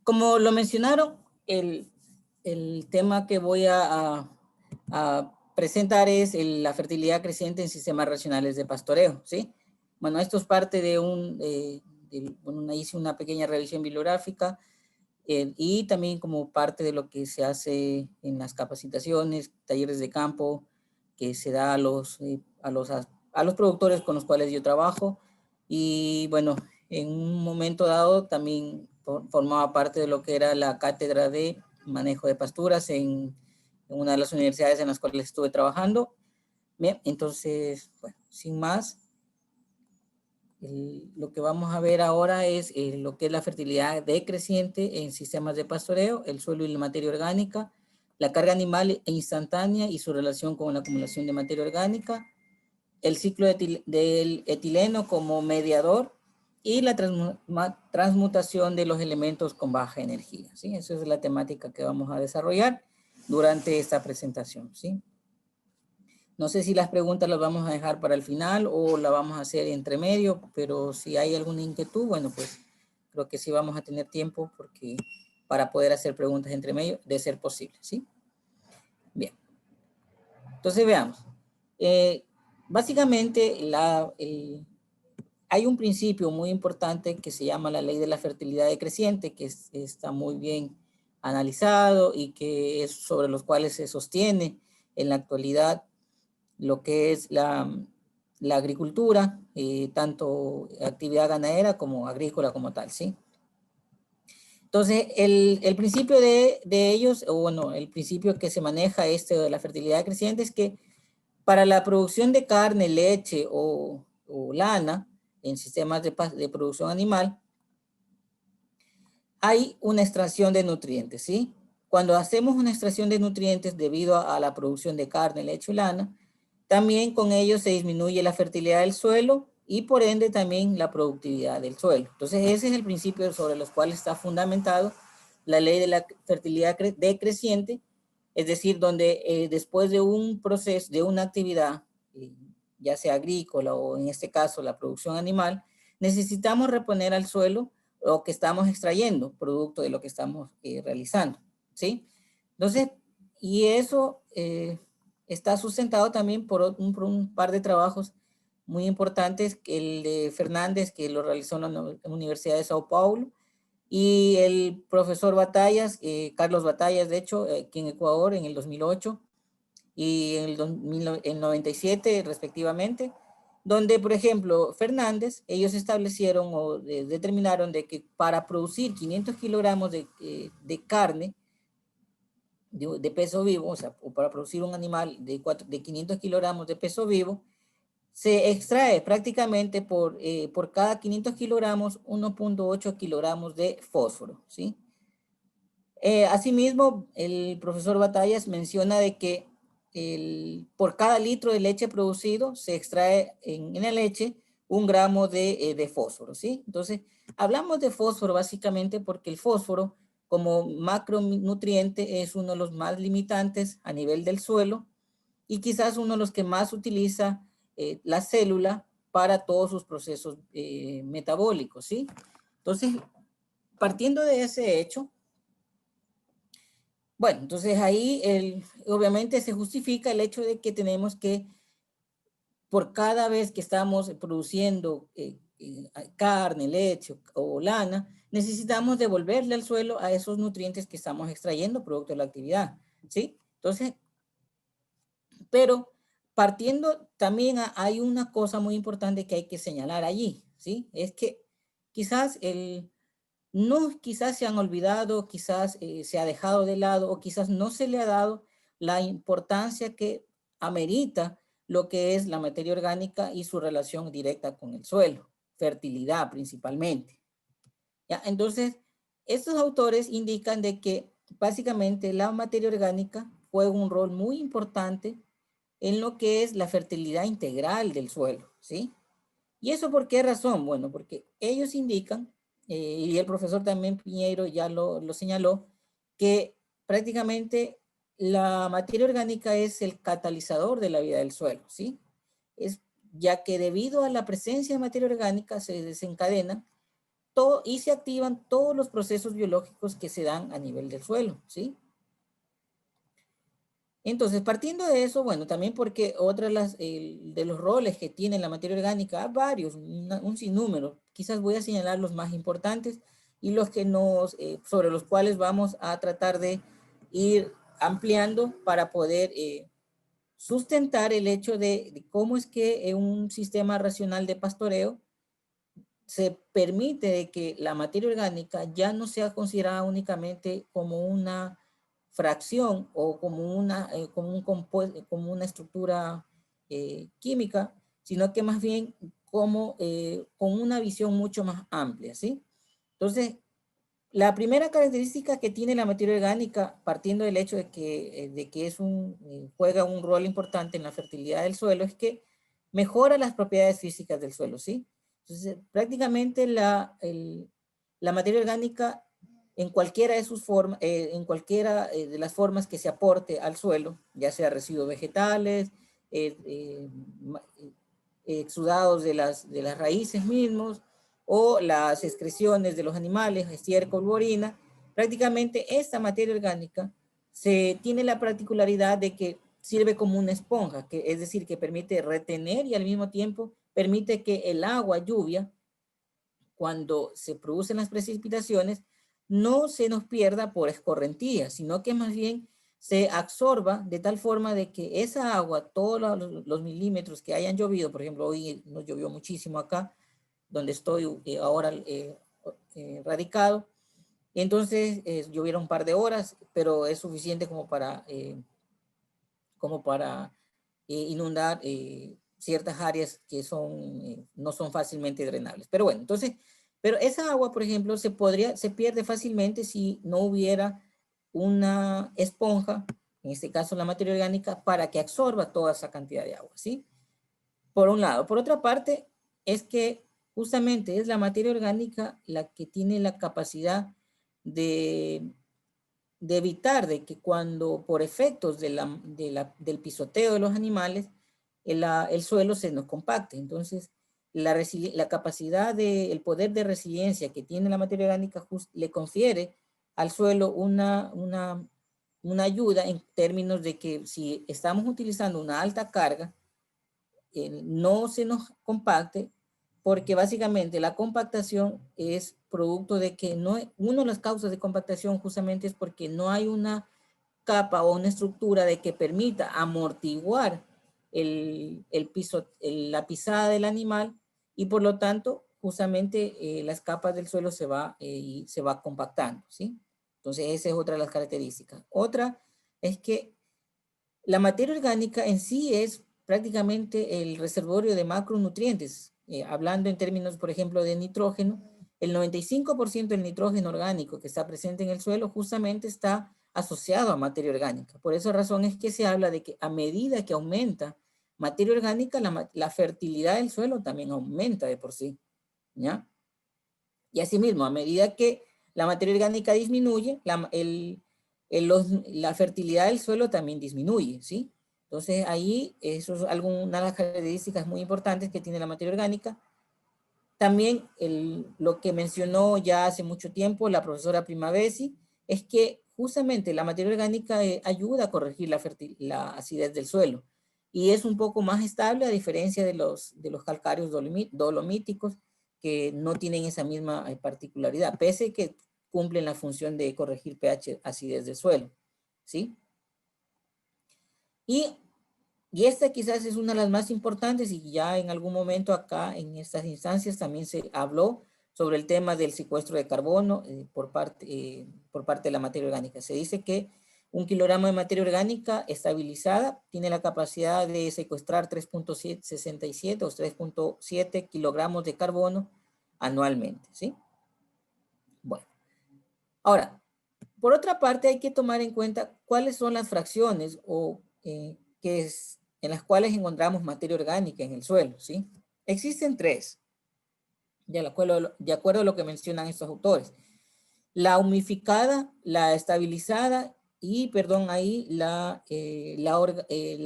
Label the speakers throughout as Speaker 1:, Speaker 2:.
Speaker 1: Como lo mencionaron, el tema que voy a presentar es la fertilidad creciente en sistemas racionales de pastoreo, ¿sí? Bueno, esto es parte de bueno, hice una pequeña revisión bibliográfica y también como parte de lo que se hace en las capacitaciones, talleres de campo, que se da a los productores con los cuales yo trabajo. Y bueno, en un momento dado también formaba parte de lo que era la cátedra de manejo de pasturas en una de las universidades en las cuales estuve trabajando. Bien, entonces, bueno, sin más, lo que vamos a ver ahora es lo que es la fertilidad decreciente en sistemas de pastoreo, el suelo y la materia orgánica, la carga animal e instantánea y su relación con la acumulación de materia orgánica, el ciclo del etileno como mediador y la transmutación de los elementos con baja energía, ¿sí? Esa es la temática que vamos a desarrollar durante esta presentación, ¿sí? No sé si las preguntas las vamos a dejar para el final o la vamos a hacer entre medio, pero si hay alguna inquietud, bueno, pues creo que sí vamos a tener tiempo para poder hacer preguntas entre medio, de ser posible, ¿sí? Bien. Entonces veamos. Básicamente hay un principio muy importante que se llama la ley de la fertilidad decreciente, que está muy bien analizado y que es sobre los cuales se sostiene en la actualidad lo que es la agricultura, tanto actividad ganadera como agrícola como tal, ¿sí? Entonces, el principio de ellos, o bueno, el principio que se maneja de la fertilidad creciente es que para la producción de carne, leche o lana en sistemas de producción animal, hay una extracción de nutrientes, ¿sí? Cuando hacemos una extracción de nutrientes debido a la producción de carne, leche y lana, también con ello se disminuye la fertilidad del suelo y por ende también la productividad del suelo. Entonces ese es el principio sobre los cuales está fundamentado la ley de la fertilidad decreciente, es decir, donde después de un proceso, de una actividad, ya sea agrícola o en este caso la producción animal, necesitamos reponer al suelo lo que estamos extrayendo, producto de lo que estamos realizando, ¿sí? Entonces, y eso está sustentado también por un par de trabajos muy importantes, el de Fernández, que lo realizó en la Universidad de Sao Paulo, y el profesor Batallas, Carlos Batallas, de hecho, aquí en Ecuador en el 2008 y en el 97 respectivamente, donde, por ejemplo, Fernández, ellos establecieron o determinaron de que para producir 500 kilogramos de carne, de peso vivo, o sea, o para producir un animal de 500 kilogramos de peso vivo, se extrae prácticamente por cada 500 kilogramos 1.8 kilogramos de fósforo, ¿sí? Asimismo, el profesor Batallas menciona de que por cada litro de leche producido se extrae en la leche 1 gramo de fósforo, ¿sí? Entonces, hablamos de fósforo básicamente porque el fósforo como macronutriente es uno de los más limitantes a nivel del suelo y quizás uno de los que más utiliza la célula para todos sus procesos metabólicos, ¿sí? Entonces, partiendo de ese hecho, bueno, entonces ahí obviamente se justifica el hecho de que tenemos que, por cada vez que estamos produciendo carne, leche o lana, necesitamos devolverle al suelo a esos nutrientes que estamos extrayendo producto de la actividad, ¿sí? Entonces, pero partiendo también hay una cosa muy importante que hay que señalar allí, ¿sí? Es que quizás quizás se han olvidado, quizás se ha dejado de lado o quizás no se le ha dado la importancia que amerita lo que es la materia orgánica y su relación directa con el suelo, fertilidad principalmente. ¿Ya? Entonces, estos autores indican de que básicamente la materia orgánica juega un rol muy importante en lo que es la fertilidad integral del suelo, ¿sí? ¿Y eso por qué razón? Bueno, porque ellos indican, y el profesor también Piñeiro ya lo señaló, que prácticamente la materia orgánica es el catalizador de la vida del suelo, ¿sí? Ya que debido a la presencia de materia orgánica se desencadenan y se activan todos los procesos biológicos que se dan a nivel del suelo, ¿sí? Entonces, partiendo de eso, bueno, también porque otra de los roles que tiene la materia orgánica, varios, un sinnúmero, quizás voy a señalar los más importantes y los que sobre los cuales vamos a tratar de ir ampliando para poder sustentar el hecho de cómo es que en un sistema racional de pastoreo se permite que la materia orgánica ya no sea considerada únicamente como una fracción o como como una estructura química, sino que más bien como con una visión mucho más amplia, ¿sí? Entonces, la primera característica que tiene la materia orgánica, partiendo del hecho de que juega un rol importante en la fertilidad del suelo, es que mejora las propiedades físicas del suelo, ¿sí? Entonces, prácticamente la materia orgánica, en cualquiera de sus formas, en cualquiera de las formas que se aporte al suelo, ya sea residuos vegetales, exudados de las raíces mismos, o las excreciones de los animales, estiércol u orina, prácticamente esta materia orgánica tiene la particularidad de que sirve como una esponja, es decir, que permite retener y al mismo tiempo permite que el agua, lluvia, cuando se producen las precipitaciones, no se nos pierda por escorrentía, sino que más bien se absorba de tal forma de que esa agua, todos los milímetros que hayan llovido, por ejemplo, hoy nos llovió muchísimo acá, donde estoy ahora radicado, entonces llovieron un par de horas, pero es suficiente como para inundar ciertas áreas que no son fácilmente drenables. Pero bueno, entonces, pero esa agua, por ejemplo, se pierde fácilmente si no hubiera una esponja, en este caso la materia orgánica, para que absorba toda esa cantidad de agua, ¿sí? Por un lado. Por otra parte, es que justamente es la materia orgánica la que tiene la capacidad de evitar de que cuando por efectos del pisoteo de los animales, el suelo se nos compacte. Entonces, la capacidad el poder de resiliencia que tiene la materia orgánica le confiere al suelo una ayuda en términos de que si estamos utilizando una alta carga, no se nos compacte, porque básicamente la compactación es producto de que una de las causas de compactación justamente es porque no hay una capa o una estructura de que permita amortiguar la pisada del animal, y por lo tanto justamente las capas del suelo se va compactando, ¿sí? Entonces esa es otra de las características. Otra es que la materia orgánica en sí es prácticamente el reservorio de macronutrientes. Hablando en términos, por ejemplo, de nitrógeno, el 95% del nitrógeno orgánico que está presente en el suelo justamente está asociado a materia orgánica. Por esa razón es que se habla de que a medida que aumenta materia orgánica, la fertilidad del suelo también aumenta de por sí, ¿ya? Y asimismo, a medida que la materia orgánica disminuye, la fertilidad del suelo también disminuye, ¿sí? Entonces ahí eso es una de las características muy importantes que tiene la materia orgánica. También lo que mencionó ya hace mucho tiempo la profesora Primavesi es que justamente la materia orgánica ayuda a corregir la acidez del suelo y es un poco más estable a diferencia de los calcáreos dolomíticos, que no tienen esa misma particularidad, pese a que cumplen la función de corregir pH, acidez del suelo, ¿sí? Y esta quizás es una de las más importantes, y ya en algún momento acá en estas instancias también se habló sobre el tema del secuestro de carbono por parte de la materia orgánica. Se dice que un kilogramo de materia orgánica estabilizada tiene la capacidad de secuestrar 3.67 o 3.7 kilogramos de carbono anualmente, ¿sí? Bueno, ahora, por otra parte hay que tomar en cuenta cuáles son las fracciones en las cuales encontramos materia orgánica en el suelo, ¿sí? Existen tres, de acuerdo a lo que mencionan estos autores. La humificada, la estabilizada y, perdón, ahí la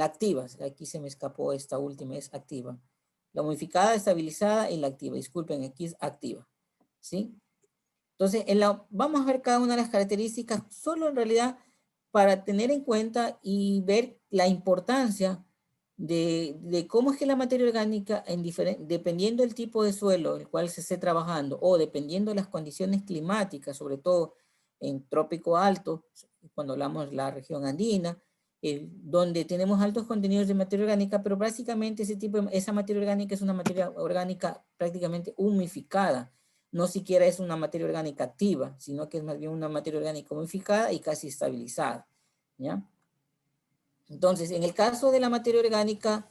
Speaker 1: activa. Aquí se me escapó esta última, es activa. La humificada, estabilizada y la activa. Disculpen, aquí es activa, ¿sí? Entonces, vamos a ver cada una de las características solo en realidad para tener en cuenta y ver la importancia de cómo es que la materia orgánica, dependiendo del tipo de suelo en el cual se esté trabajando o dependiendo de las condiciones climáticas, sobre todo en trópico alto, cuando hablamos de la región andina, donde tenemos altos contenidos de materia orgánica, pero básicamente esa materia orgánica es una materia orgánica prácticamente humificada. No siquiera es una materia orgánica activa, sino que es más bien una materia orgánica humificada y casi estabilizada, ¿ya? Entonces, en el caso de la materia orgánica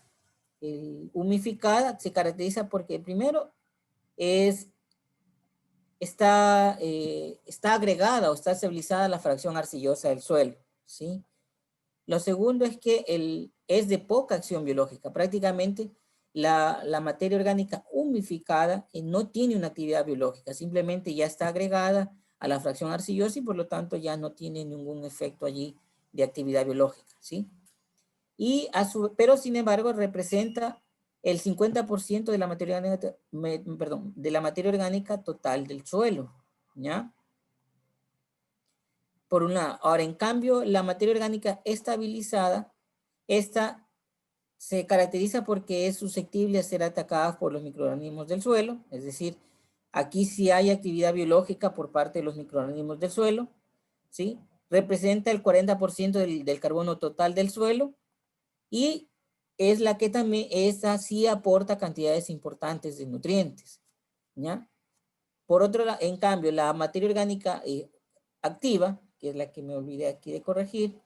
Speaker 1: humificada, se caracteriza porque primero está agregada o está estabilizada la fracción arcillosa del suelo, ¿sí? Lo segundo es que es de poca acción biológica. Prácticamente la materia orgánica humificada no tiene una actividad biológica, simplemente ya está agregada a la fracción arcillosa y por lo tanto ya no tiene ningún efecto allí de actividad biológica, ¿sí? Pero sin embargo representa el 50% de la materia orgánica, de la materia orgánica total del suelo, ¿ya? Por un lado. Ahora, en cambio, la materia orgánica estabilizada, esta se caracteriza porque es susceptible a ser atacada por los microorganismos del suelo, es decir, aquí sí hay actividad biológica por parte de los microorganismos del suelo, ¿sí? Representa el 40% del carbono total del suelo y es la que también, esa sí aporta cantidades importantes de nutrientes, ¿ya? Por otro lado, en cambio, la materia orgánica activa, que es la que me olvidé aquí de corregir,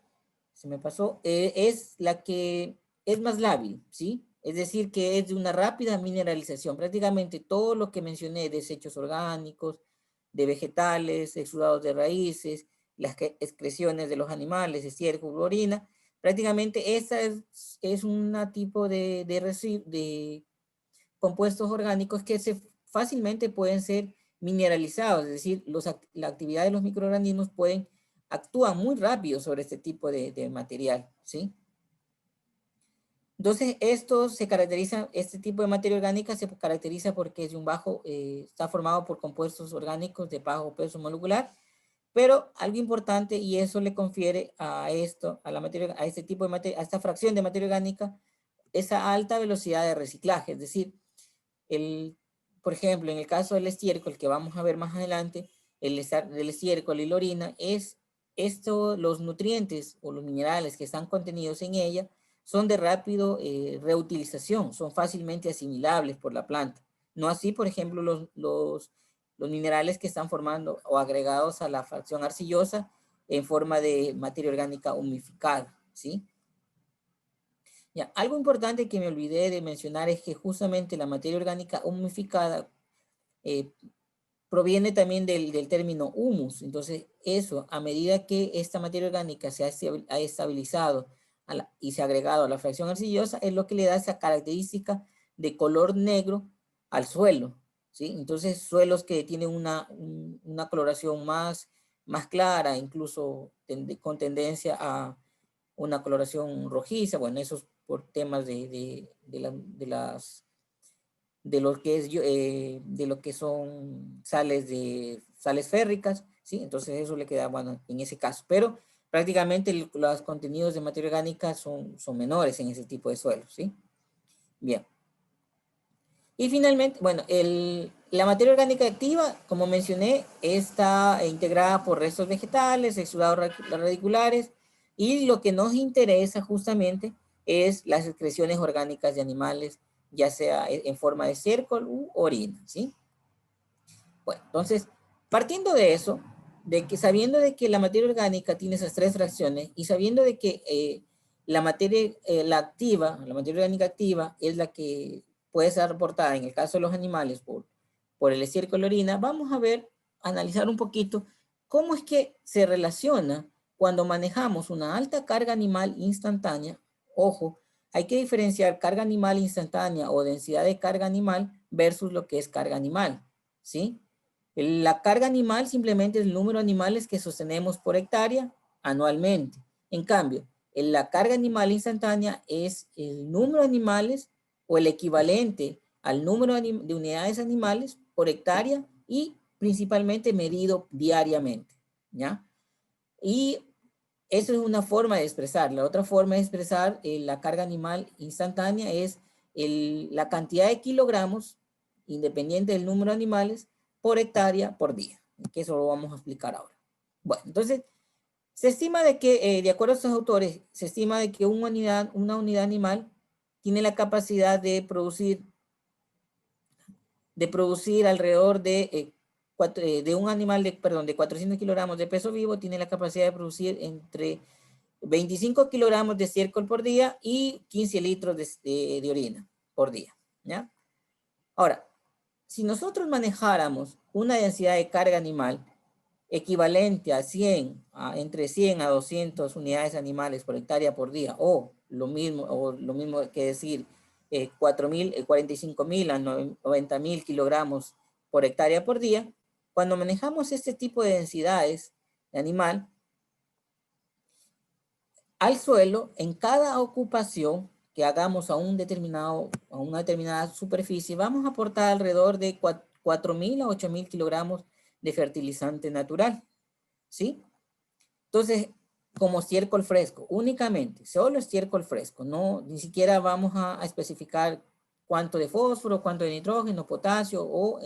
Speaker 1: se me pasó, es la que es más lábil, ¿sí? Es decir, que es de una rápida mineralización. Prácticamente todo lo que mencioné, desechos orgánicos, de vegetales, exudados de raíces, las excreciones de los animales, estiércol, orina, prácticamente esa es un tipo de compuestos orgánicos que fácilmente pueden ser mineralizados, es decir, la actividad de los microorganismos actúan muy rápido sobre este tipo de material, ¿sí? Entonces, este tipo de materia orgánica se caracteriza porque es de está formado por compuestos orgánicos de bajo peso molecular, pero algo importante, y eso le confiere a este tipo de materia, a esta fracción de materia orgánica, esa alta velocidad de reciclaje, es decir, por ejemplo, en el caso del estiércol, que vamos a ver más adelante, el estiércol y la orina, los nutrientes o los minerales que están contenidos en ella son de rápido reutilización, son fácilmente asimilables por la planta. No así, por ejemplo, los minerales que están formando o agregados a la fracción arcillosa en forma de materia orgánica humificada, ¿sí? Ya, algo importante que me olvidé de mencionar es que justamente la materia orgánica humificada proviene también del término humus. Entonces, eso, a medida que esta materia orgánica se ha estabilizado y se ha agregado a la fracción arcillosa, es lo que le da esa característica de color negro al suelo, ¿sí? Entonces, suelos que tienen una coloración más clara, incluso con tendencia a una coloración rojiza, bueno, eso es por temas de lo que son sales férricas, ¿sí? Entonces eso le queda, bueno, en ese caso. Pero prácticamente los contenidos de materia orgánica son menores en ese tipo de suelos, ¿sí? Bien. Y finalmente, bueno, la materia orgánica activa, como mencioné, está integrada por restos vegetales, exudados radiculares, y lo que nos interesa justamente es las excreciones orgánicas de animales, ya sea en forma de estiércol u orina, ¿sí? Bueno, entonces, partiendo de eso, sabiendo de que la materia orgánica tiene esas tres fracciones y sabiendo de que la materia orgánica activa es la que puede ser reportada en el caso de los animales por el estiércol y la orina, vamos a analizar un poquito cómo es que se relaciona cuando manejamos una alta carga animal instantánea. Ojo, hay que diferenciar carga animal instantánea o densidad de carga animal versus lo que es carga animal, ¿sí? La carga animal simplemente es el número de animales que sostenemos por hectárea anualmente. En cambio, la carga animal instantánea es el número de animales o el equivalente al número de unidades animales por hectárea y principalmente medido diariamente, ¿ya? Y eso es una forma de expresar. La otra forma de expresar la carga animal instantánea es la cantidad de kilogramos, independiente del número de animales, por hectárea por día, que eso lo vamos a explicar ahora. Bueno, entonces, se estima de que, de acuerdo a estos autores, se estima de que una unidad animal tiene la capacidad de producir alrededor de un animal de 400 kilogramos de peso vivo, tiene la capacidad de producir entre 25 kilogramos de estiércol por día y 15 litros de orina por día, ¿ya? Ahora, si nosotros manejáramos una densidad de carga animal equivalente a entre 100 a 200 unidades animales por hectárea por día, o lo mismo que decir 45.000 a 90.000 kilogramos por hectárea por día, cuando manejamos este tipo de densidades de animal al suelo, en cada ocupación que hagamos a una determinada superficie, vamos a aportar alrededor de 4.000 a 8.000 kilogramos de fertilizante natural, ¿sí? Entonces, como estiércol fresco, únicamente, solo estiércol fresco, no, ni siquiera vamos a especificar cuánto de fósforo, cuánto de nitrógeno, potasio o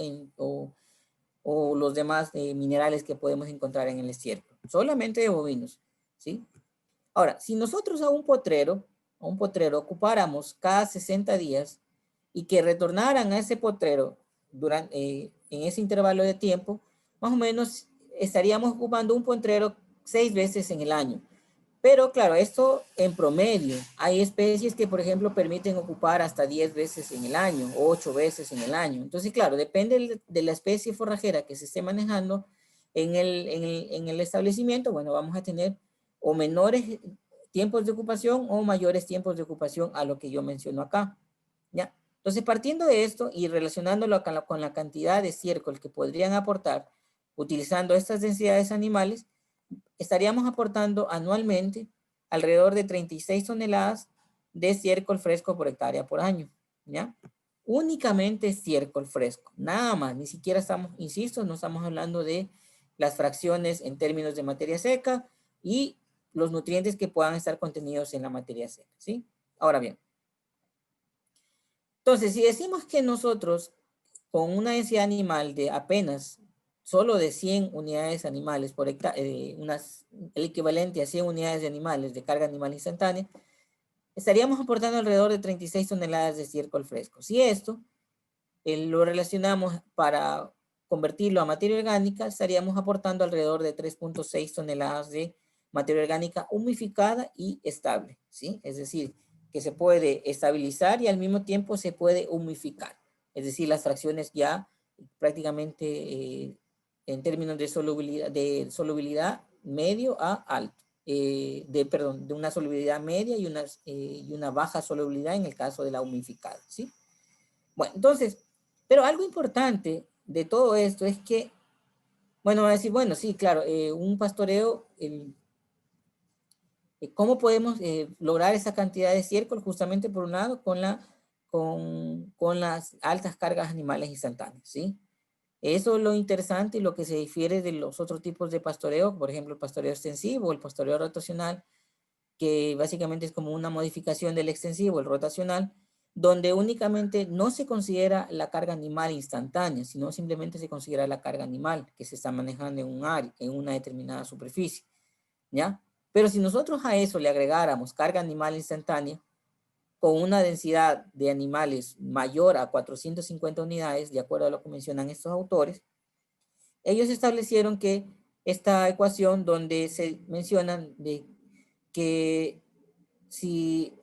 Speaker 1: los demás minerales que podemos encontrar en el estiércol, solamente de bovinos, ¿sí? Ahora, si nosotros a un potrero ocupáramos cada 60 días y que retornaran a ese potrero en ese intervalo de tiempo, más o menos estaríamos ocupando un potrero 6 veces en el año. Pero claro, esto en promedio. Hay especies que, por ejemplo, permiten ocupar hasta 10 veces en el año, 8 veces en el año. Entonces, claro, depende de la especie forrajera que se esté manejando en el establecimiento. Bueno, vamos a tener o menores tiempos de ocupación o mayores tiempos de ocupación a lo que yo menciono acá, ¿ya? Entonces, partiendo de esto y relacionándolo con la cantidad de estiércol que podrían aportar utilizando estas densidades animales, estaríamos aportando anualmente alrededor de 36 toneladas de estiércol fresco por hectárea por año, ¿ya? Únicamente estiércol fresco, nada más, ni siquiera estamos, insisto, no estamos hablando de las fracciones en términos de materia seca y los nutrientes que puedan estar contenidos en la materia seca, ¿sí? Ahora bien, entonces, si decimos que nosotros con una densidad animal de apenas solo de 100 unidades animales por hectárea, el equivalente a 100 unidades de animales de carga animal instantánea, estaríamos aportando alrededor de 36 toneladas de estiércol fresco. Si esto lo relacionamos para convertirlo a materia orgánica, estaríamos aportando alrededor de 3.6 toneladas de materia orgánica humificada y estable, ¿sí? Es decir, que se puede estabilizar y al mismo tiempo se puede humificar. Es decir, las fracciones ya prácticamente en términos de solubilidad medio a alto. De una solubilidad media y una baja solubilidad en el caso de la humificada, ¿sí? Bueno, entonces, pero algo importante de todo esto es que, bueno, va a decir, bueno, sí, claro, un pastoreo, ¿cómo podemos lograr esa cantidad de estiércol? Justamente por un lado con las altas cargas animales instantáneas, ¿sí? Eso es lo interesante y lo que se difiere de los otros tipos de pastoreo, por ejemplo, el pastoreo extensivo, el pastoreo rotacional, que básicamente es como una modificación del extensivo, el rotacional, donde únicamente no se considera la carga animal instantánea, sino simplemente se considera la carga animal que se está manejando en un área, en una determinada superficie, ¿ya? Pero si nosotros a eso le agregáramos carga animal instantánea, con una densidad de animales mayor a 450 unidades, de acuerdo a lo que mencionan estos autores, ellos establecieron que esta ecuación donde se mencionan de que si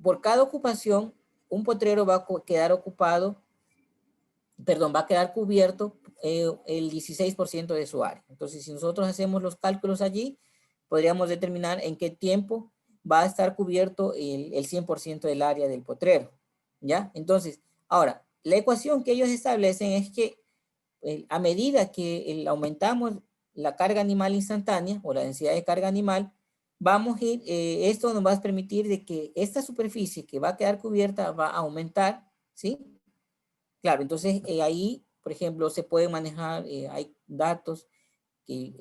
Speaker 1: por cada ocupación un potrero va a quedar va a quedar cubierto el 16% de su área. Entonces, si nosotros hacemos los cálculos allí, podríamos determinar en qué tiempo va a estar cubierto el 100% del área del potrero, ¿ya? Entonces, ahora, la ecuación que ellos establecen es que a medida que aumentamos la carga animal instantánea o la densidad de carga animal, vamos a ir, esto nos va a permitir de que esta superficie que va a quedar cubierta va a aumentar, ¿sí? Claro, entonces ahí por ejemplo, se puede manejar, hay datos que,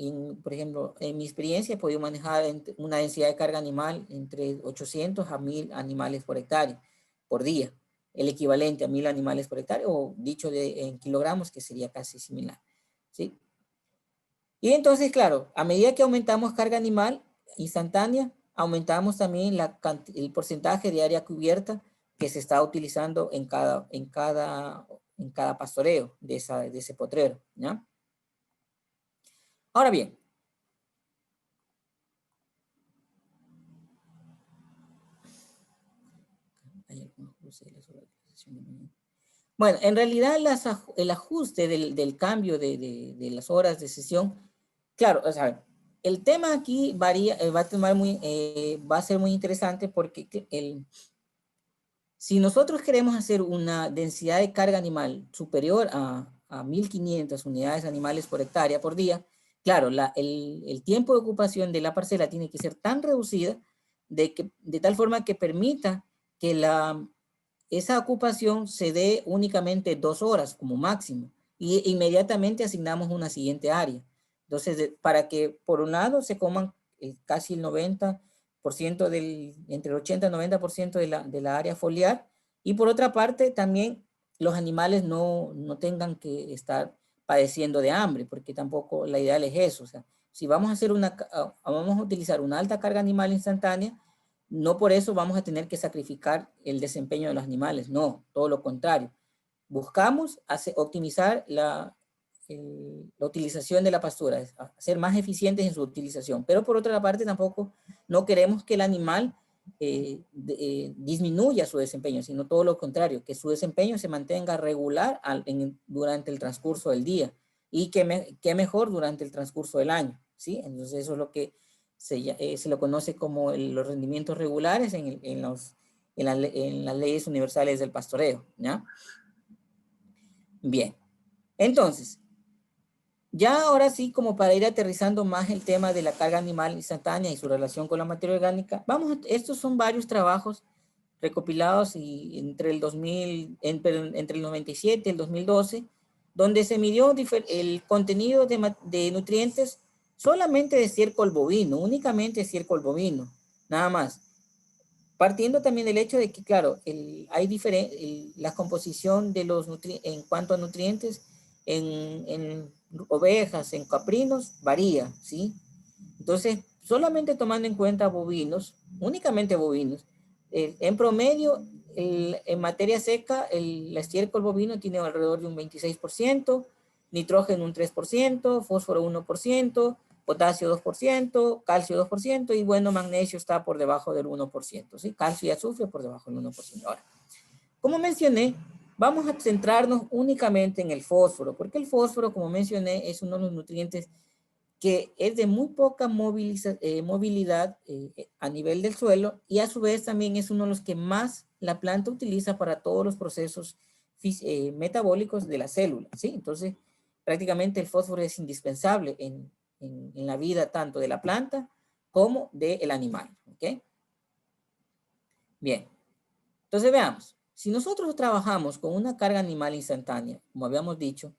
Speaker 1: por ejemplo, en mi experiencia he podido manejar una densidad de carga animal entre 800 a 1000 animales por hectárea por día, el equivalente a 1000 animales por hectárea, o dicho en kilogramos, que sería casi similar, ¿sí? Y entonces, claro, a medida que aumentamos carga animal instantánea, aumentamos también el porcentaje de área cubierta que se está utilizando en cada pastoreo de ese potrero, ¿ya? Ahora bien, bueno, en realidad el ajuste del cambio de las horas de sesión, claro, o sea, el tema aquí varía, va a ser muy interesante porque si nosotros queremos hacer una densidad de carga animal superior a 1500 unidades animales por hectárea por día, claro, el tiempo de ocupación de la parcela tiene que ser tan reducida de tal forma que permita que esa ocupación se dé únicamente 2 horas como máximo y inmediatamente asignamos una siguiente área. Entonces, para que por un lado se coman casi el 90% entre el 80 y 90% de la área foliar, y por otra parte también los animales no tengan que estar padeciendo de hambre, porque tampoco la ideal es eso. O sea, si vamos a utilizar una alta carga animal instantánea, no por eso vamos a tener que sacrificar el desempeño de los animales, no, todo lo contrario. Buscamos optimizar la utilización de la pastura, ser más eficientes en su utilización, pero por otra parte tampoco no queremos que el animal disminuya su desempeño, sino todo lo contrario, que su desempeño se mantenga regular durante el transcurso del día, y que mejor durante el transcurso del año, ¿sí? Entonces eso es lo que se lo conoce como los rendimientos regulares en las leyes universales del pastoreo, ¿ya? Bien, entonces, ya ahora sí, como para ir aterrizando más el tema de la carga animal instantánea y su relación con la materia orgánica, estos son varios trabajos recopilados entre el 97 y el 2012, donde se midió el contenido de nutrientes solamente de estiércol bovino, únicamente estiércol bovino, nada más. Partiendo también del hecho de que, claro, la composición de en cuanto a nutrientes en ovejas, en caprinos, varía, ¿sí? Entonces, solamente tomando en cuenta bovinos, únicamente bovinos, en promedio, en materia seca, el estiércol bovino tiene alrededor de un 26%, nitrógeno un 3%, fósforo 1%, potasio 2%, calcio 2%, y bueno, magnesio está por debajo del 1%, ¿sí? Calcio y azufre por debajo del 1%. Ahora, como mencioné, vamos a centrarnos únicamente en el fósforo, porque el fósforo, como mencioné, es uno de los nutrientes que es de muy poca movilidad a nivel del suelo, y a su vez también es uno de los que más la planta utiliza para todos los procesos metabólicos de la célula, ¿sí? Entonces, prácticamente el fósforo es indispensable en la vida tanto de la planta como del animal, ¿ok? Bien, entonces veamos. Si nosotros trabajamos con una carga animal instantánea, como habíamos dicho,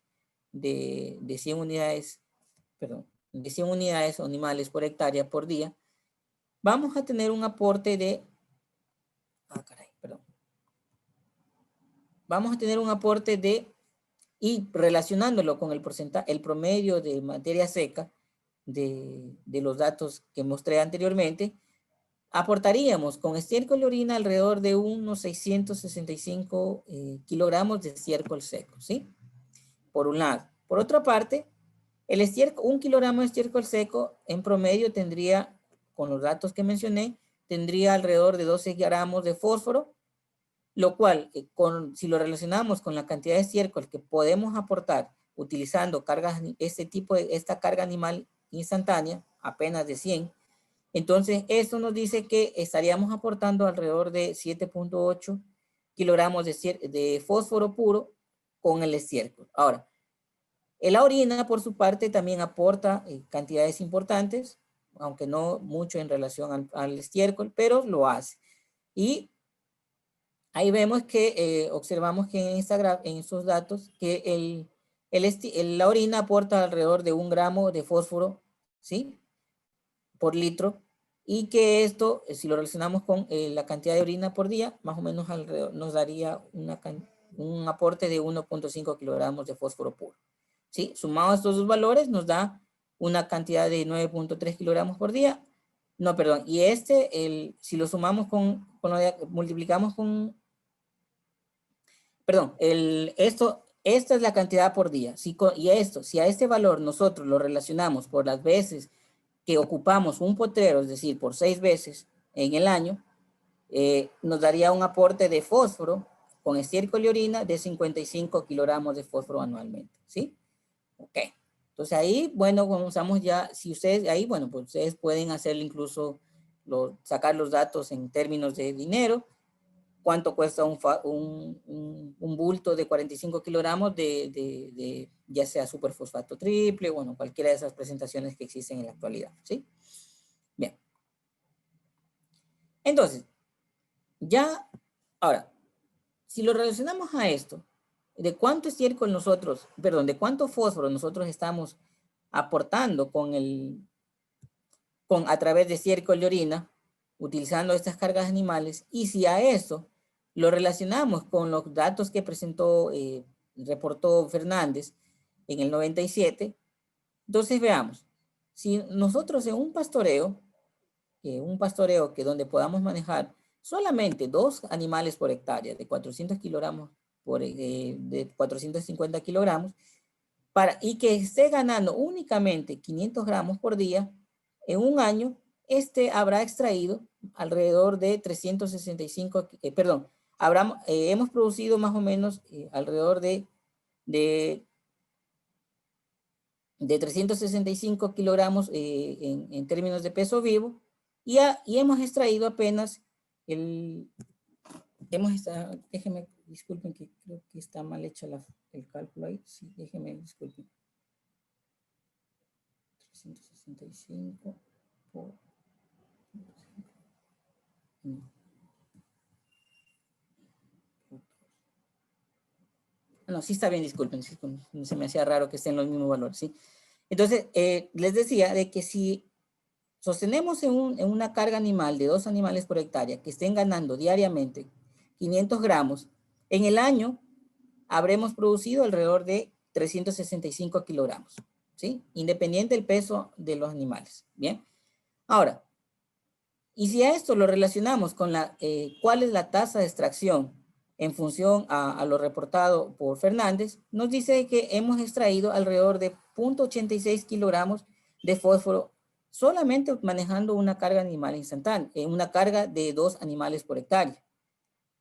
Speaker 1: de 100 unidades, perdón, de 100 unidades animales por hectárea por día, vamos a tener un aporte de, vamos a tener un aporte y relacionándolo con el promedio de materia seca de los datos que mostré anteriormente, aportaríamos con estiércol de orina alrededor de unos 665 kilogramos de estiércol seco, ¿sí? Por un lado. Por otra parte, un kilogramo de estiércol seco en promedio tendría, con los datos que mencioné, tendría alrededor de 12 gramos de fósforo, lo cual, si lo relacionamos con la cantidad de estiércol que podemos aportar utilizando esta carga animal instantánea, apenas de 100, entonces esto nos dice que estaríamos aportando alrededor de 7.8 kilogramos de fósforo puro con el estiércol. Ahora, la orina, por su parte, también aporta cantidades importantes, aunque no mucho en relación al estiércol, pero lo hace. Y ahí vemos que observamos que en estos datos que la orina aporta alrededor de 1 gramo de fósforo, ¿sí? Por litro, y que esto, si lo relacionamos con la cantidad de orina por día, más o menos nos daría un aporte de 1.5 kilogramos de fósforo puro, ¿sí? Sumado estos dos valores nos da una cantidad de 9.3 kilogramos por día. No, perdón, y si lo sumamos multiplicamos con, perdón, esta es la cantidad por día. Si a este valor nosotros lo relacionamos por las veces que ocupamos un potrero, es decir, por 6 veces en el año, nos daría un aporte de fósforo con estiércol y orina de 55 kilogramos de fósforo anualmente, ¿sí? Ok. Entonces ahí, bueno, comenzamos ya, si ustedes, ahí, bueno, pues ustedes pueden hacerle incluso, sacar los datos en términos de dinero, cuánto cuesta un bulto de 45 kilogramos de ya sea superfosfato triple, bueno, cualquiera de esas presentaciones que existen en la actualidad, ¿sí? Bien. Entonces, ya, ahora, si lo relacionamos a esto, de cuánto estiércol de cuánto fósforo nosotros estamos aportando a través de estiércol y orina, utilizando estas cargas animales, y si a eso lo relacionamos con los datos que reportó Fernández en el 97, entonces veamos, si nosotros en un pastoreo que donde podamos manejar solamente 2 animales por hectárea de 400 kilogramos de 450 kilogramos, y que esté ganando únicamente 500 gramos por día, en un año, habrá extraído alrededor de 365, hemos producido más o menos alrededor de 365 kilogramos en términos de peso vivo, y hemos extraído apenas déjenme, disculpen que creo que está mal hecho el cálculo ahí, sí, déjenme, disculpen. 365 por... No, sí está bien, disculpen, se me hacía raro que estén los mismos valores, ¿sí? Entonces, les decía de que si sostenemos en una carga animal de 2 animales por hectárea que estén ganando diariamente 500 gramos, en el año habremos producido alrededor de 365 kilogramos, ¿sí? Independiente del peso de los animales, ¿bien? Ahora, y si a esto lo relacionamos con cuál es la tasa de extracción en función a lo reportado por Fernández, nos dice que hemos extraído alrededor de 0.86 kilogramos de fósforo solamente manejando una carga animal instantánea, una carga de 2 animales por hectárea.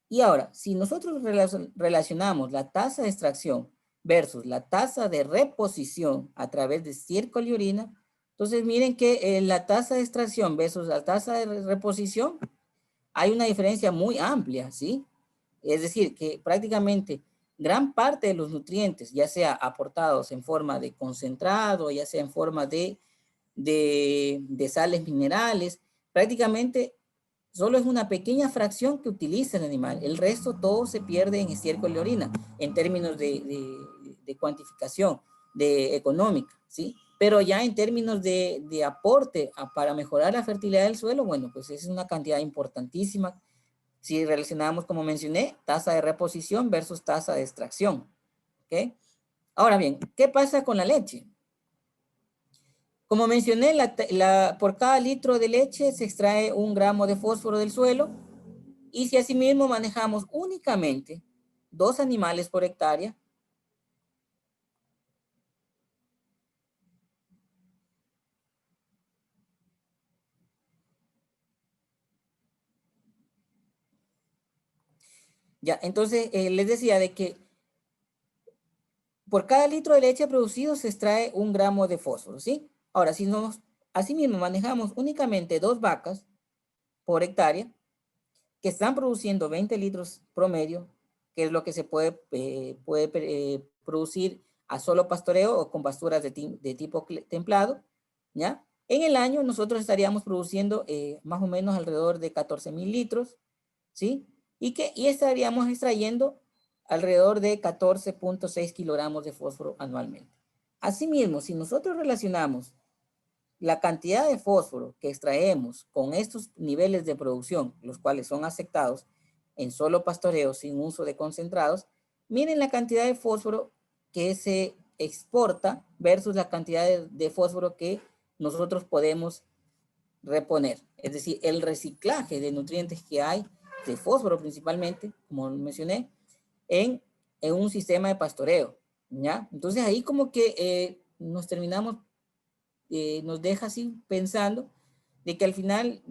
Speaker 1: Y ahora, si nosotros relacionamos la tasa de extracción versus la tasa de reposición a través de estiércol y orina, entonces miren que la tasa de extracción versus la tasa de reposición hay una diferencia muy amplia, ¿sí? Es decir, que prácticamente gran parte de los nutrientes, ya sea aportados en forma de concentrado, ya sea en forma de sales minerales, prácticamente solo es una pequeña fracción que utiliza el animal. El resto todo se pierde en estiércol de orina, en términos de cuantificación, de económica, ¿sí? Pero ya en términos de aporte para mejorar la fertilidad del suelo, bueno, pues es una cantidad importantísima. Si relacionamos, como mencioné, tasa de reposición versus tasa de extracción, ¿ok? Ahora bien, ¿qué pasa con la leche? Como mencioné, por cada litro de leche se extrae 1 gramo de fósforo del suelo, y si asimismo manejamos únicamente 2 animales por hectárea, ya, entonces les decía de que por cada litro de leche producido se extrae 1 gramo de fósforo, ¿sí? Ahora, si asimismo manejamos únicamente 2 vacas por hectárea, que están produciendo 20 litros promedio, que es lo que se puede producir a solo pastoreo o con pasturas de tipo templado, ¿ya? En el año nosotros estaríamos produciendo más o menos alrededor de 14,000 litros, ¿sí? Y estaríamos extrayendo alrededor de 14.6 kilogramos de fósforo anualmente. Asimismo, si nosotros relacionamos la cantidad de fósforo que extraemos con estos niveles de producción, los cuales son aceptados en solo pastoreo sin uso de concentrados, miren la cantidad de fósforo que se exporta versus la cantidad de fósforo que nosotros podemos reponer. Es decir, el reciclaje de nutrientes que hay, de fósforo principalmente, como mencioné, en un sistema de pastoreo, ¿ya? Entonces ahí como que nos terminamos, nos deja así pensando de que al final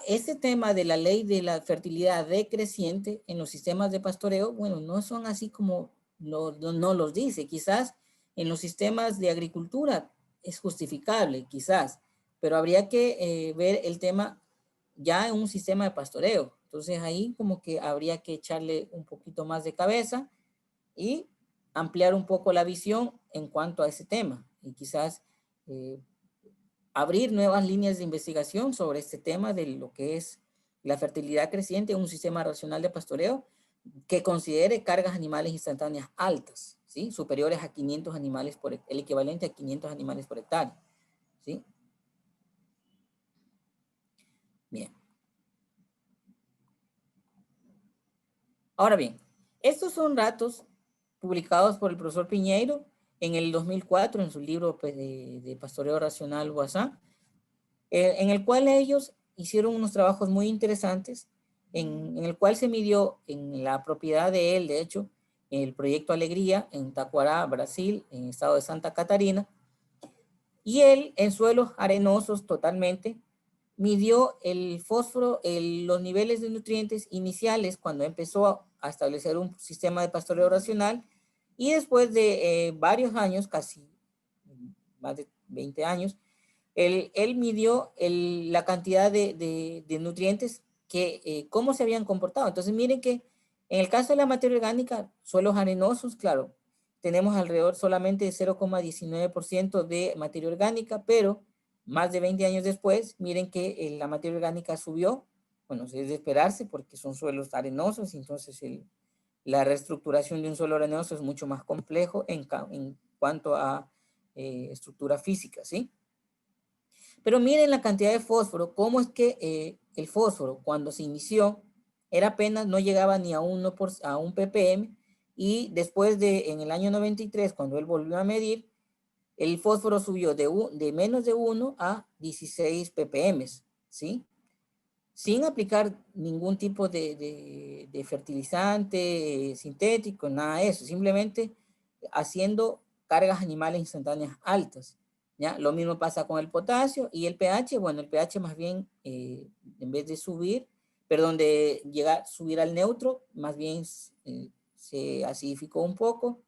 Speaker 1: ese tema de la ley de la fertilidad decreciente en los sistemas de pastoreo, bueno, no son así como no los dice. Quizás en los sistemas de agricultura es justificable, quizás, pero habría que ver el tema ya en un sistema de pastoreo. Entonces ahí como que habría que echarle un poquito más de cabeza y ampliar un poco la visión en cuanto a ese tema. Y quizás abrir nuevas líneas de investigación sobre este tema de lo que es la fertilidad creciente en un sistema racional de pastoreo que considere cargas animales instantáneas altas, ¿sí? Superiores a 500 animales por el equivalente a 500 animales por hectárea, ¿sí? Bien. Ahora bien, estos son datos publicados por el profesor Piñeiro en el 2004 en su libro pues, de pastoreo racional WhatsApp, en el cual ellos hicieron unos trabajos muy interesantes, en el cual se midió en la propiedad de él, de hecho, el proyecto Alegría en Tacuará, Brasil, en el estado de Santa Catarina, y él en suelos arenosos totalmente midió el fósforo, los niveles de nutrientes iniciales cuando empezó a establecer un sistema de pastoreo racional, y después de varios años, casi más de 20 años, él midió la cantidad de nutrientes que, cómo se habían comportado. Entonces miren que en el caso de la materia orgánica, suelos arenosos, claro, tenemos alrededor solamente de 0,19% de materia orgánica, pero más de 20 años después, miren que la materia orgánica subió. Bueno, es de esperarse porque son suelos arenosos, entonces la reestructuración de un suelo arenoso es mucho más complejo en cuanto a estructura física, ¿sí? Pero miren la cantidad de fósforo, cómo es que el fósforo cuando se inició era apenas, no llegaba ni a un ppm, y después en el año 93, cuando él volvió a medir, el fósforo subió de menos de 1 a 16 ppm, ¿sí? Sin aplicar ningún tipo de fertilizante sintético, nada de eso, simplemente haciendo cargas animales instantáneas altas, ¿ya? Lo mismo pasa con el potasio y el pH. Bueno, el pH más bien, en vez de subir, perdón, de subir al neutro, más bien se acidificó un poco,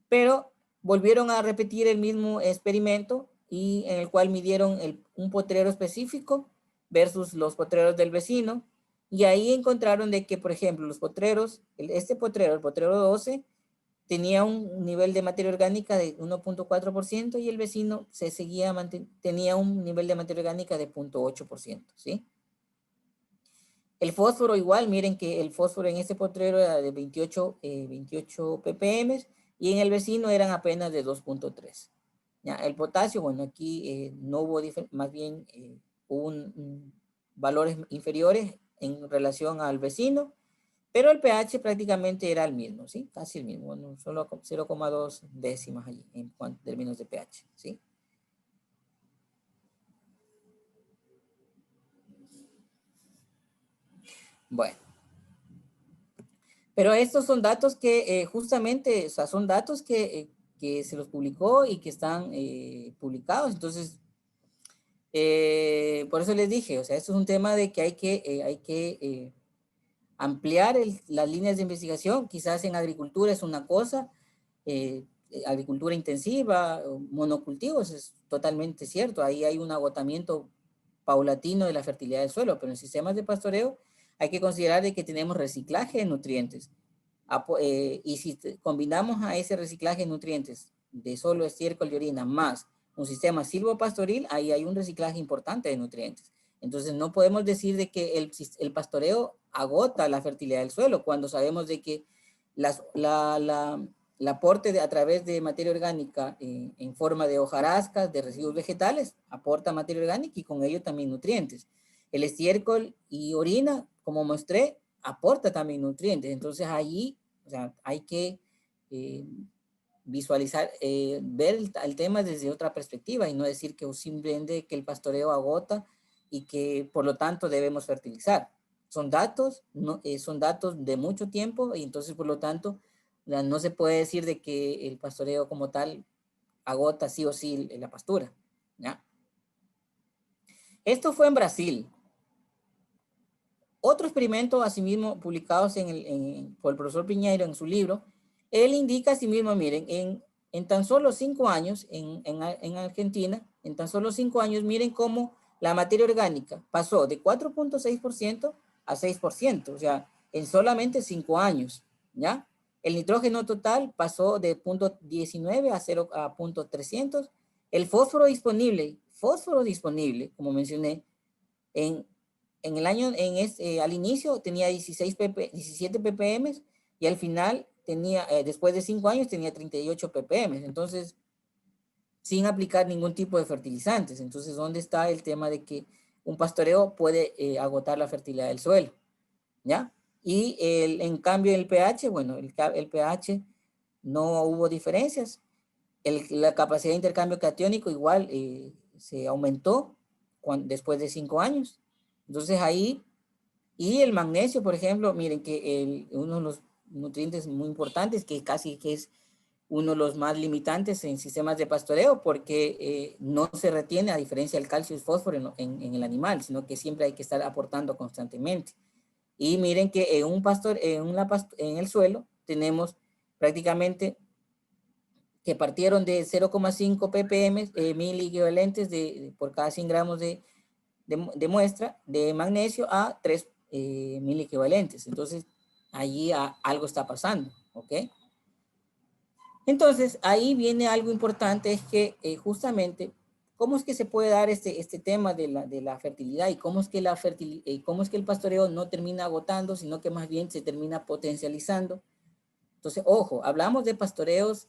Speaker 1: pero volvieron a repetir el mismo experimento y en el cual midieron un potrero específico versus los potreros del vecino, y ahí encontraron de que, por ejemplo, los potreros, el potrero 12, tenía un nivel de materia orgánica de 1.4% y el vecino tenía un nivel de materia orgánica de 0.8%, ¿sí? El fósforo igual, miren que el fósforo en este potrero era de 28 ppm y en el vecino eran apenas de 2.3. ¿Ya? El potasio, bueno, aquí no hubo, más bien hubo valores inferiores en relación al vecino, pero el pH prácticamente era el mismo, ¿sí? Casi el mismo, bueno, solo 0,2 décimas allí en términos de pH, ¿sí? Bueno, pero estos son datos que justamente, o sea, son datos que se los publicó y que están publicados. Entonces, por eso les dije, o sea, esto es un tema de que hay que ampliar las líneas de investigación. Quizás en agricultura es una cosa, agricultura intensiva, monocultivos, es totalmente cierto. Ahí hay un agotamiento paulatino de la fertilidad del suelo, pero en sistemas de pastoreo hay que considerar de que tenemos reciclaje de nutrientes. Y si combinamos a ese reciclaje de nutrientes de solo estiércol de orina más un sistema silvopastoril, ahí hay un reciclaje importante de nutrientes. Entonces no podemos decir de que el pastoreo agota la fertilidad del suelo cuando sabemos de que el aporte a través de materia orgánica en forma de hojarascas, de residuos vegetales, aporta materia orgánica y con ello también nutrientes. El estiércol y orina, como mostré, aporta también nutrientes. Entonces allí, o sea, hay que visualizar, ver el tema desde otra perspectiva y no decir que simplemente que el pastoreo agota y que por lo tanto debemos fertilizar. Son datos, no, son datos de mucho tiempo y entonces por lo tanto no se puede decir de que el pastoreo como tal agota sí o sí la pastura, ¿ya? Esto fue en Brasil. Otro experimento, asimismo, publicados por el profesor Piñeiro en su libro, él indica asimismo, miren, en tan solo 5 años, en Argentina, en tan solo 5 años, miren cómo la materia orgánica pasó de 4.6% a 6%, o sea, en solamente 5 años, ¿ya? El nitrógeno total pasó de 0.19 a 0.300. El fósforo disponible, como mencioné, en el año, al inicio tenía 17 ppm y al final tenía, después de 5 años tenía 38 ppm. Entonces, sin aplicar ningún tipo de fertilizantes. Entonces, ¿dónde está el tema de que un pastoreo puede agotar la fertilidad del suelo? ¿Ya? Y en cambio el pH, bueno, el pH no hubo diferencias. La capacidad de intercambio catiónico igual se aumentó después de 5 años. Entonces ahí, y el magnesio, por ejemplo, miren que uno de los nutrientes muy importantes, que casi que es uno de los más limitantes en sistemas de pastoreo, porque no se retiene a diferencia del calcio y fósforo en el animal, sino que siempre hay que estar aportando constantemente. Y miren que en el suelo tenemos prácticamente que partieron de 0,5 ppm, mil equivalentes por cada 100 gramos de muestra de magnesio a 3 mil equivalentes. Entonces, allí algo está pasando, ¿ok? Entonces, ahí viene algo importante, es que justamente, ¿cómo es que se puede dar este tema de la fertilidad y cómo es que el pastoreo no termina agotando, sino que más bien se termina potencializando? Entonces, ojo, hablamos de pastoreos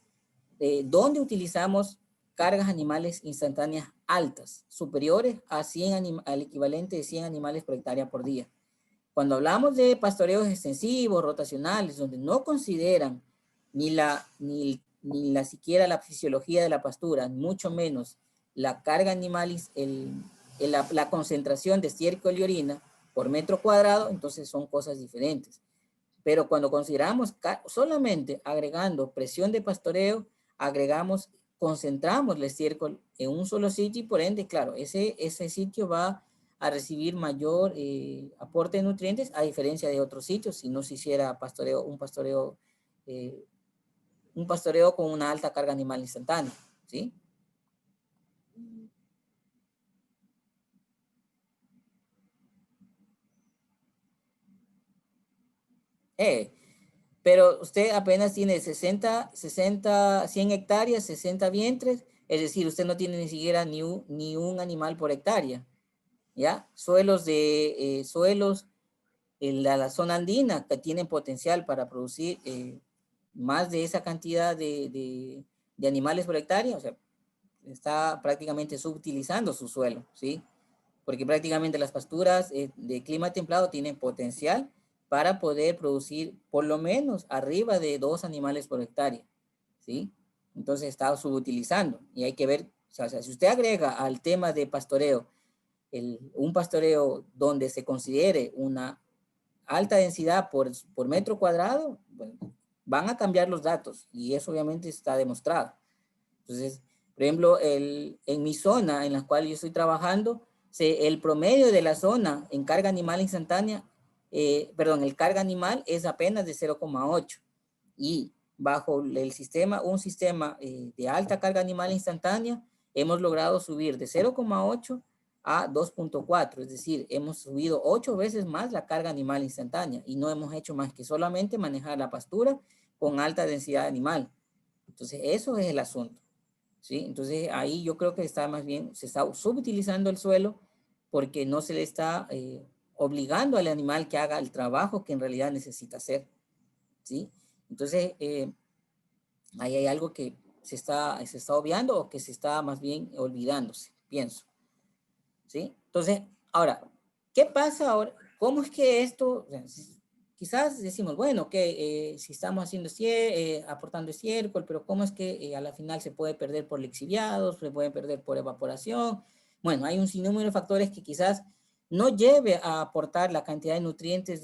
Speaker 1: donde utilizamos cargas animales instantáneas altas, superiores a al equivalente de 100 animales por hectárea por día. Cuando hablamos de pastoreos extensivos, rotacionales, donde no consideran ni siquiera la fisiología de la pastura, mucho menos la carga animal, la concentración de estiércol y orina por metro cuadrado, entonces son cosas diferentes. Pero cuando consideramos solamente agregando presión de pastoreo, concentramos el estiércol en un solo sitio y por ende, claro, ese sitio va a recibir mayor aporte de nutrientes a diferencia de otros sitios si no se hiciera un pastoreo con una alta carga animal instantánea, ¿sí? Pero usted apenas tiene 100 hectáreas, 60 vientres, es decir, usted no tiene ni siquiera ni un animal por hectárea, ¿ya? Suelos en la zona andina que tienen potencial para producir más de esa cantidad de animales por hectárea, o sea, está prácticamente subutilizando su suelo, ¿sí? Porque prácticamente las pasturas de clima templado tienen potencial para poder producir por lo menos arriba de 2 animales por hectárea, ¿sí? Entonces está subutilizando y hay que ver, o sea, si usted agrega al tema de pastoreo un pastoreo donde se considere una alta densidad por metro cuadrado, bueno, van a cambiar los datos y eso obviamente está demostrado. Entonces, por ejemplo, en mi zona en la cual yo estoy trabajando, el promedio de la zona en carga animal instantánea, el carga animal es apenas de 0,8 y bajo un sistema de alta carga animal instantánea, hemos logrado subir de 0,8 a 2,4, es decir, hemos subido 8 veces más la carga animal instantánea y no hemos hecho más que solamente manejar la pastura con alta densidad animal. Entonces, eso es el asunto, ¿sí? Entonces, ahí yo creo que está más bien, se está subutilizando el suelo porque no se le está obligando al animal que haga el trabajo que en realidad necesita hacer, ¿sí? Entonces, ahí hay algo que se está obviando o que se está más bien olvidándose, pienso, ¿sí? Entonces, ahora, ¿qué pasa ahora? ¿Cómo es que esto, o sea, quizás decimos, bueno, que si estamos haciendo aportando estiércol, pero ¿cómo es que a la final se puede perder por lixiviados, se puede perder por evaporación? Bueno, hay un sinnúmero de factores que quizás no lleve a aportar la cantidad de nutrientes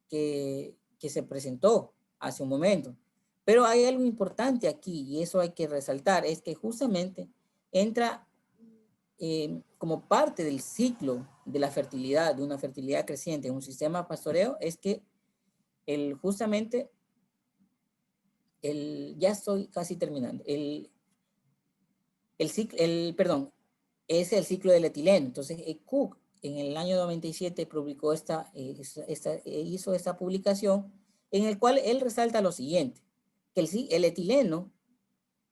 Speaker 1: que se presentó hace un momento. Pero hay algo importante aquí, y eso hay que resaltar, es que justamente entra como parte del ciclo de la fertilidad, de una fertilidad creciente en un sistema de pastoreo, es que justamente, ya estoy casi terminando, perdón, es el ciclo del etileno. Entonces, Cook en el año 97 publicó hizo esta publicación en el cual él resalta lo siguiente, que el etileno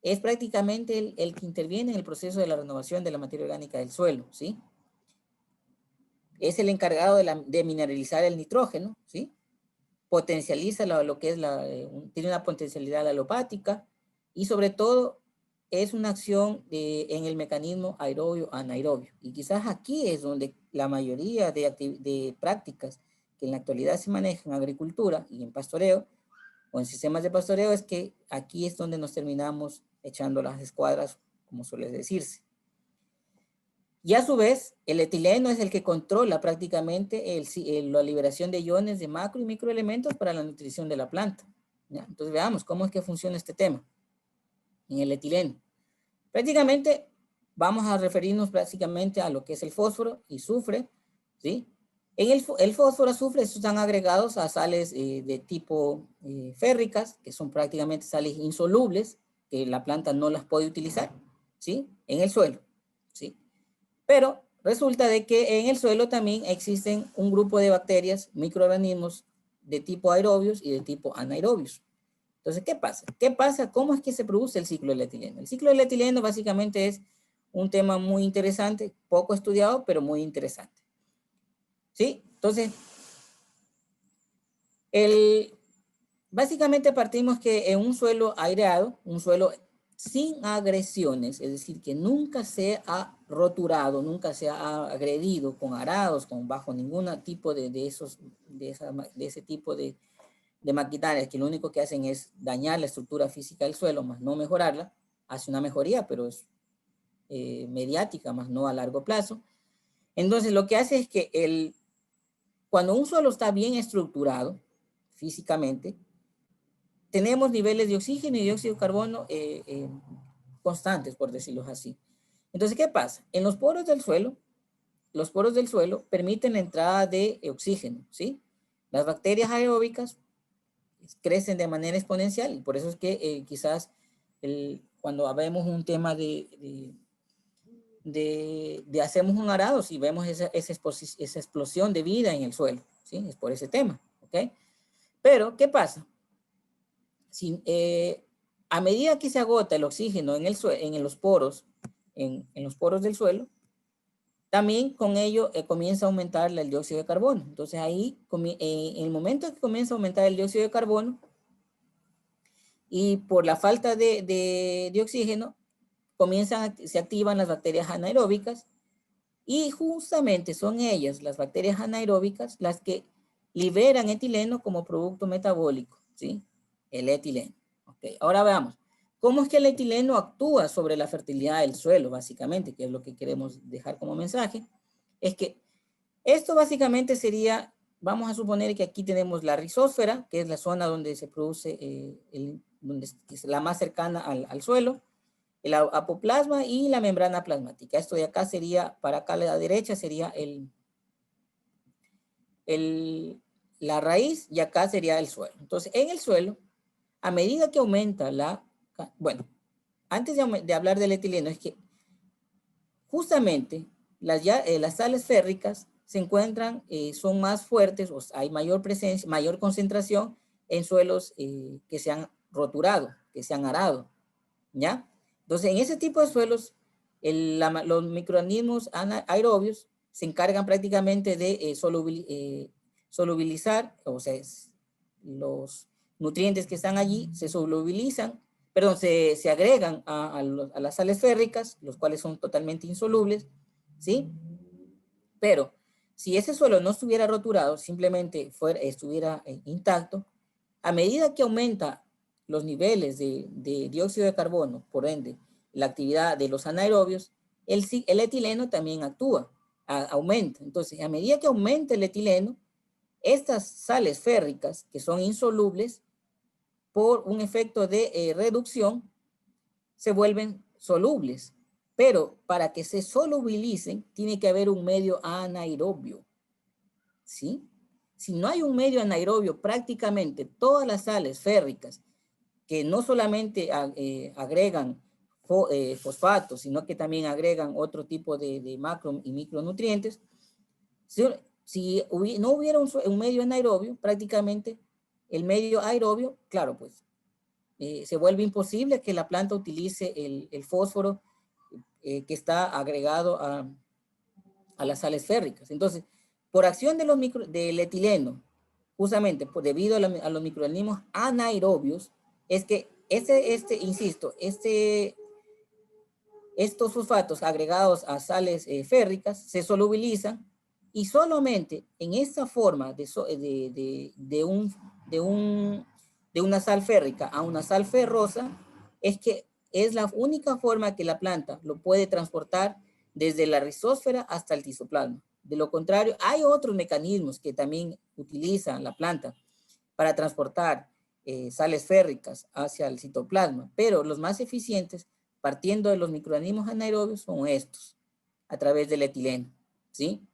Speaker 1: es prácticamente el que interviene en el proceso de la renovación de la materia orgánica del suelo, ¿sí? Es el encargado de mineralizar el nitrógeno, ¿sí? Potencializa lo que es tiene una potencialidad alopática y sobre todo es una acción en el mecanismo aerobio-anaerobio. Y quizás aquí es donde la mayoría de prácticas que en la actualidad se manejan en agricultura y en pastoreo o en sistemas de pastoreo es que aquí es donde nos terminamos echando las escuadras, como suele decirse. Y a su vez, el etileno es el que controla prácticamente la liberación de iones de macro y microelementos para la nutrición de la planta, ¿ya? Entonces veamos cómo es que funciona este tema en el etileno. Prácticamente vamos a referirnos básicamente a lo que es el fósforo y azufre, ¿sí? El fósforo y azufre están agregados a sales de tipo férricas, que son prácticamente sales insolubles, que la planta no las puede utilizar, ¿sí? En el suelo, ¿sí? Pero resulta de que en el suelo también existen un grupo de bacterias, microorganismos de tipo aerobios y de tipo anaerobios. Entonces, ¿qué pasa? ¿Qué pasa? ¿Cómo es que se produce el ciclo del etileno? El ciclo del etileno básicamente es un tema muy interesante, poco estudiado, pero muy interesante. ¿Sí? Entonces, básicamente partimos que en un suelo aireado, un suelo sin agresiones, es decir, que nunca se ha roturado, nunca se ha agredido con arados, bajo ningún tipo de ese tipo de maquinarias que lo único que hacen es dañar la estructura física del suelo, más no mejorarla. Hace una mejoría, pero es mediática, más no a largo plazo. Entonces, lo que hace es que cuando un suelo está bien estructurado físicamente, tenemos niveles de oxígeno y dióxido de carbono constantes, por decirlo así. Entonces, ¿qué pasa? En los poros del suelo permiten la entrada de oxígeno, ¿sí? Las bacterias aeróbicas crecen de manera exponencial y por eso es que quizás cuando vemos un tema de hacemos un arado, si vemos esa explosión de vida en el suelo, ¿sí? Es por ese tema, ¿ok? Pero, ¿qué pasa? A medida que se agota el oxígeno en los poros, en los poros del suelo, también con ello comienza a aumentar el dióxido de carbono. Entonces ahí, en el momento que comienza a aumentar el dióxido de carbono, y por la falta de oxígeno, se activan las bacterias anaeróbicas, y justamente son ellas, las bacterias anaeróbicas, las que liberan etileno como producto metabólico, ¿sí? El etileno. Okay. Ahora veamos, ¿cómo es que el etileno actúa sobre la fertilidad del suelo, básicamente? Que es lo que queremos dejar como mensaje. Es que esto básicamente sería, vamos a suponer que aquí tenemos la rizósfera, que es la zona donde se produce, donde es la más cercana al suelo, el apoplasma y la membrana plasmática. Esto de acá sería, para acá a la derecha sería la raíz y acá sería el suelo. Entonces, en el suelo, a medida que aumenta bueno, antes de hablar del etileno, es que justamente las sales férricas se encuentran, son más fuertes, o hay mayor presencia, mayor concentración en suelos que se han roturado, que se han arado, ¿ya? Entonces, en ese tipo de suelos, los microorganismos aerobios se encargan prácticamente de solubilizar, o sea, los nutrientes que están allí se solubilizan, perdón, se agregan a las sales férricas, los cuales son totalmente insolubles, ¿sí? Pero si ese suelo no estuviera roturado, simplemente estuviera intacto, a medida que aumenta los niveles de dióxido de carbono, por ende, la actividad de los anaerobios, el etileno también actúa, aumenta. Entonces, a medida que aumenta el etileno, estas sales férricas, que son insolubles, por un efecto de reducción, se vuelven solubles. Pero para que se solubilicen, tiene que haber un medio anaerobio, ¿sí? Si no hay un medio anaerobio, prácticamente todas las sales férricas, que no solamente agregan fosfatos, sino que también agregan otro tipo de macro y micronutrientes, si no hubiera un medio anaerobio, prácticamente el medio aerobio, claro, pues se vuelve imposible que la planta utilice el fósforo que está agregado a las sales férricas. Entonces, por acción del etileno, justamente debido a los microorganismos anaerobios, es que insisto, estos fosfatos agregados a sales férricas se solubilizan y solamente en esta forma de una sal férrica a una sal ferrosa es que es la única forma que la planta lo puede transportar desde la rizósfera hasta el tisoplasma. De lo contrario, hay otros mecanismos que también utiliza la planta para transportar sales férricas hacia el citoplasma, pero los más eficientes, partiendo de los microorganismos anaerobios, son estos, a través del etileno, ¿sí?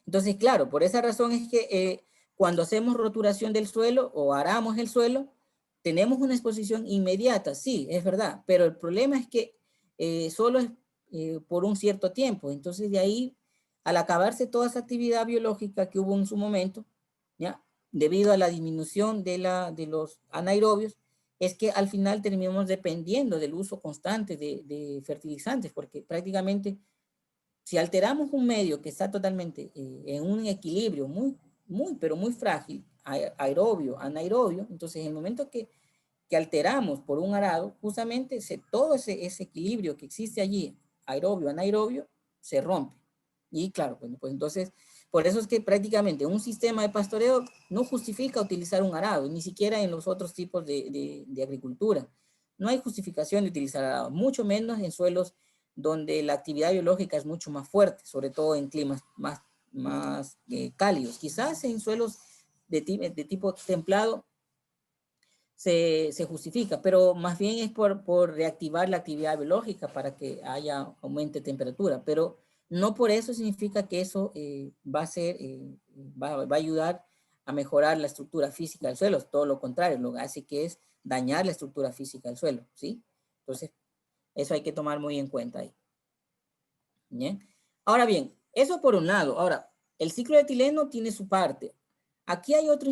Speaker 1: Entonces, claro, por esa razón es que cuando hacemos roturación del suelo o aramos el suelo, tenemos una exposición inmediata, sí, es verdad, pero el problema es que solo es por un cierto tiempo. Entonces, de ahí, al acabarse toda esa actividad biológica que hubo en su momento, ¿ya? Debido a la disminución de los anaerobios, es que al final terminamos dependiendo del uso constante de fertilizantes, porque prácticamente si alteramos un medio que está totalmente en un equilibrio pero muy frágil, aerobio, anaerobio, entonces en el momento que alteramos por un arado, justamente todo ese equilibrio que existe allí, aerobio, anaerobio, se rompe. Y claro, pues entonces, por eso es que prácticamente un sistema de pastoreo no justifica utilizar un arado, ni siquiera en los otros tipos de agricultura. No hay justificación de utilizar arado, mucho menos en suelos donde la actividad biológica es mucho más fuerte, sobre todo en climas más cálidos. Quizás en suelos de tipo templado se justifica, pero más bien es por reactivar la actividad biológica para que aumente temperatura, pero no por eso significa que eso va a ayudar a mejorar la estructura física del suelo, todo lo contrario, lo que hace que es dañar la estructura física del suelo, ¿sí? Entonces, eso hay que tomar muy en cuenta ahí. ¿Bien? Ahora bien, eso por un lado. Ahora, el ciclo de etileno tiene su parte. Aquí hay otro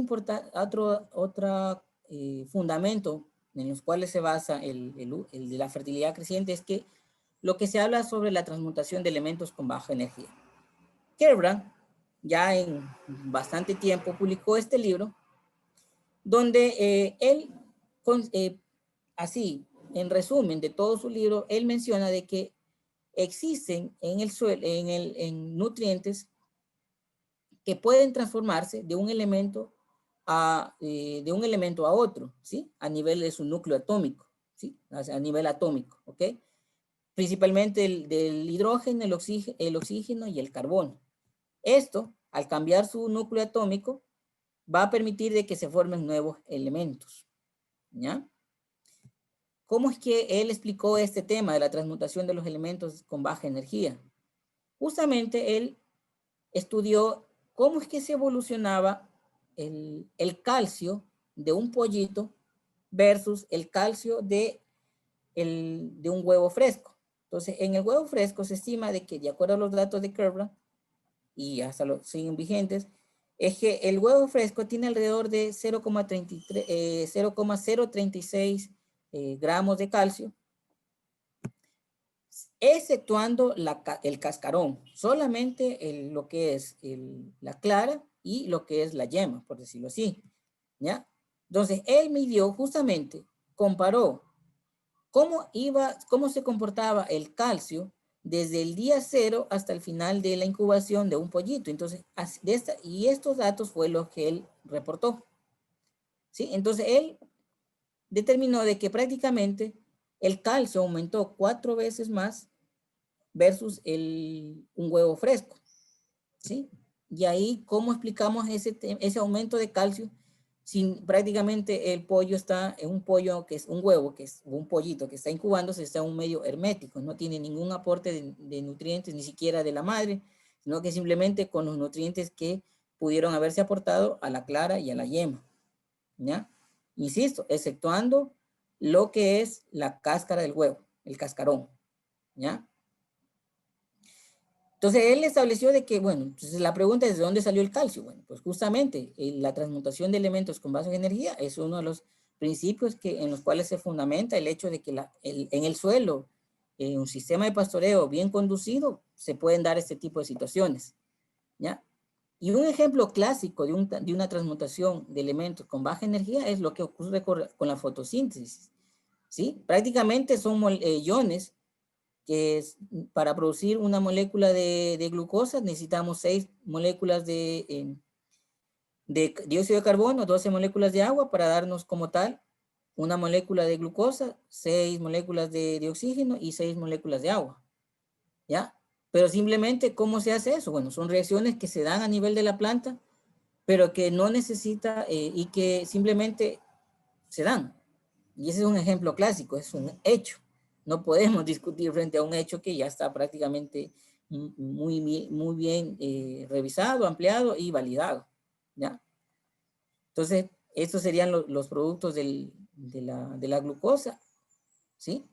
Speaker 1: fundamento en los cuales se basa el de la fertilidad creciente, es que lo que se habla sobre la transmutación de elementos con baja energía. Kerbrand, ya en bastante tiempo, publicó este libro, donde él, así, en resumen de todo su libro, él menciona de que existen en el suelo, en nutrientes que pueden transformarse de un elemento a otro, ¿sí? A nivel de su núcleo atómico, ¿sí? A nivel atómico, ¿ok? Principalmente del hidrógeno, el oxígeno y el carbono. Esto, al cambiar su núcleo atómico, va a permitir de que se formen nuevos elementos, ¿ya? ¿Cómo es que él explicó este tema de la transmutación de los elementos con baja energía? Justamente él estudió cómo es que se evolucionaba el calcio de un pollito versus el calcio de un huevo fresco. Entonces, en el huevo fresco se estima de que, de acuerdo a los datos de Kerbrand, y hasta los siguen vigentes, es que el huevo fresco tiene alrededor de 0,036 gramos de calcio, exceptuando el cascarón, solamente lo que es la clara y lo que es la yema, por decirlo así, ¿ya? Entonces, él midió justamente, comparó cómo se comportaba el calcio desde el día 0 hasta el final de la incubación de un pollito. Entonces, y estos datos fue los que él reportó, ¿sí? Entonces, él determinó de que prácticamente el calcio aumentó 4 veces más versus un huevo fresco, ¿sí? Y ahí, ¿cómo explicamos ese aumento de calcio? Si prácticamente el pollo está en un pollo que es un huevo, que es un pollito que está incubándose, está en un medio hermético, no tiene ningún aporte de nutrientes, ni siquiera de la madre, sino que simplemente con los nutrientes que pudieron haberse aportado a la clara y a la yema, ¿ya? Insisto, exceptuando lo que es la cáscara del huevo, el cascarón, ¿ya? Entonces él estableció de que, bueno, entonces la pregunta es ¿de dónde salió el calcio? Bueno, pues justamente la transmutación de elementos con base en energía es uno de los principios en los cuales se fundamenta el hecho de que en el suelo, en un sistema de pastoreo bien conducido, se pueden dar este tipo de situaciones, ¿ya? Y un ejemplo clásico de una transmutación de elementos con baja energía es lo que ocurre con la fotosíntesis, ¿sí? Prácticamente son iones que para producir una molécula de glucosa necesitamos 6 moléculas de dióxido de carbono, 12 moléculas de agua para darnos como tal una molécula de glucosa, 6 moléculas de oxígeno y 6 moléculas de agua, ¿ya? Pero simplemente, ¿cómo se hace eso? Bueno, son reacciones que se dan a nivel de la planta, pero que no necesita y que simplemente se dan. Y ese es un ejemplo clásico, es un hecho. No podemos discutir frente a un hecho que ya está prácticamente muy bien revisado, ampliado y validado, ¿ya? Entonces, estos serían los productos de la glucosa, ¿sí?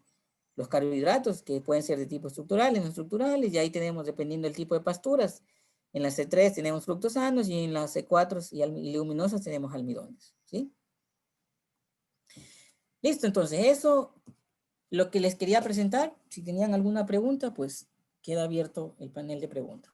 Speaker 1: Los carbohidratos que pueden ser de tipo estructurales, no estructurales, y ahí tenemos, dependiendo del tipo de pasturas, en las C3 tenemos fructosanos y en las C4 y leguminosas tenemos almidones, ¿sí? Listo, entonces eso lo que les quería presentar. Si tenían alguna pregunta, pues queda abierto el panel de preguntas.